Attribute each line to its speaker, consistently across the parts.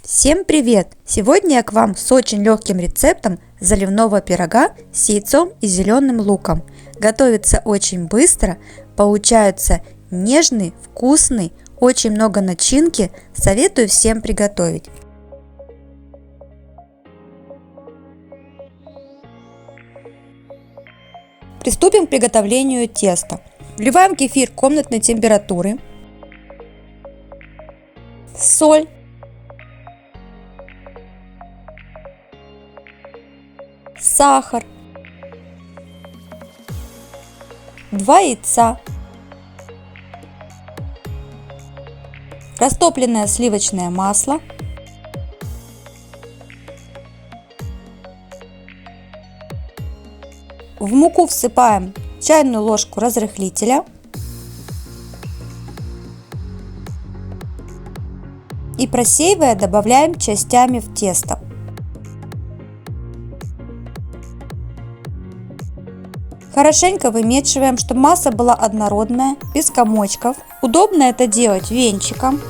Speaker 1: Всем привет! Сегодня я к вам с очень легким рецептом заливного пирога с яйцом и зеленым луком. Готовится очень быстро, получается нежный, вкусный, очень много начинки. Советую всем приготовить. Приступим к приготовлению теста. Вливаем кефир комнатной температуры, соль, сахар, 2 яйца, растопленное сливочное масло, в муку всыпаем чайную ложку разрыхлителя и, просеивая, добавляем частями в тесто. Хорошенько вымешиваем, чтобы масса была однородная, без комочков. Удобно это делать венчиком.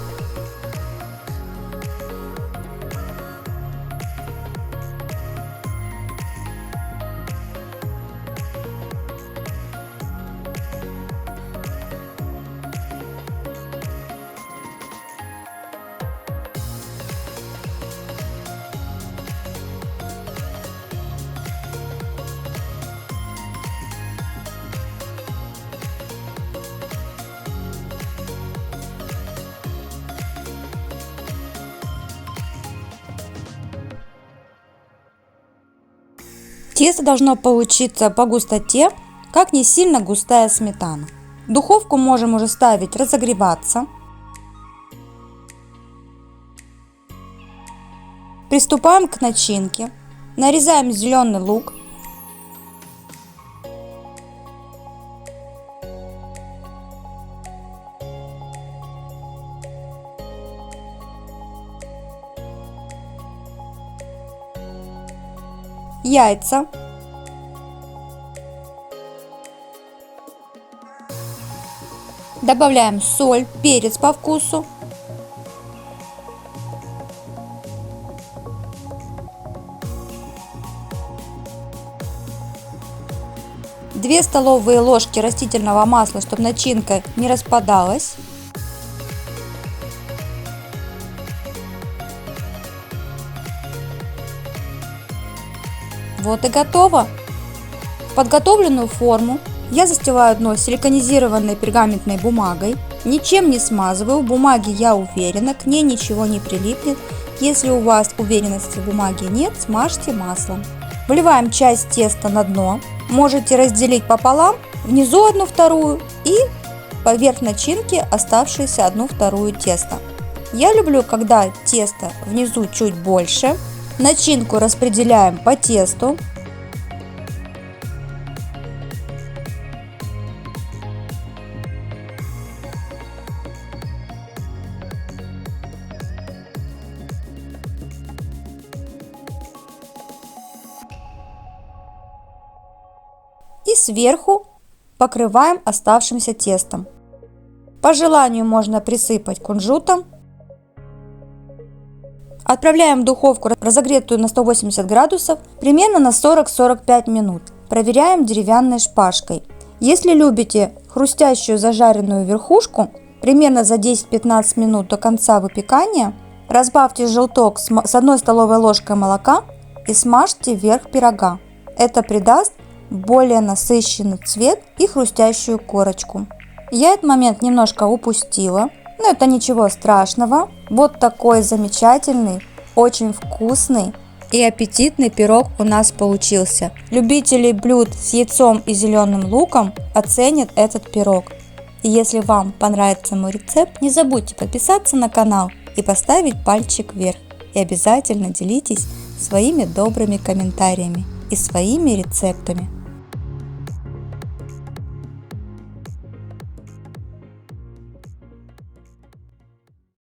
Speaker 1: Тесто должно получиться по густоте, как не сильно густая сметана. Духовку можем уже ставить разогреваться. Приступаем к начинке. Нарезаем зеленый лук. Яйца, добавляем соль, перец по вкусу, две столовые ложки растительного масла, чтобы начинка не распадалась. Вот и готово. В подготовленную форму я застилаю дно силиконизированной пергаментной бумагой. Ничем не смазываю, в бумаге я уверена, к ней ничего не прилипнет. Если у вас уверенности в бумаге нет, смажьте маслом. Вливаем часть теста на дно. Можете разделить пополам, внизу 1/2 и поверх начинки оставшиеся 1/2 теста. Я люблю, когда тесто внизу чуть больше. Начинку распределяем по тесту. И сверху покрываем оставшимся тестом. По желанию можно присыпать кунжутом. Отправляем в духовку, разогретую на 180 градусов, примерно на 40-45 минут. Проверяем деревянной шпажкой. Если любите хрустящую зажаренную верхушку, примерно за 10-15 минут до конца выпекания, разбавьте желток с 1 столовой ложкой молока и смажьте верх пирога. Это придаст более насыщенный цвет и хрустящую корочку. Я этот момент немножко упустила. Но это ничего страшного. Вот такой замечательный, очень вкусный и аппетитный пирог у нас получился. Любители блюд с яйцом и зеленым луком оценят этот пирог. И если вам понравится мой рецепт, не забудьте подписаться на канал и поставить пальчик вверх. И обязательно делитесь своими добрыми комментариями и своими рецептами.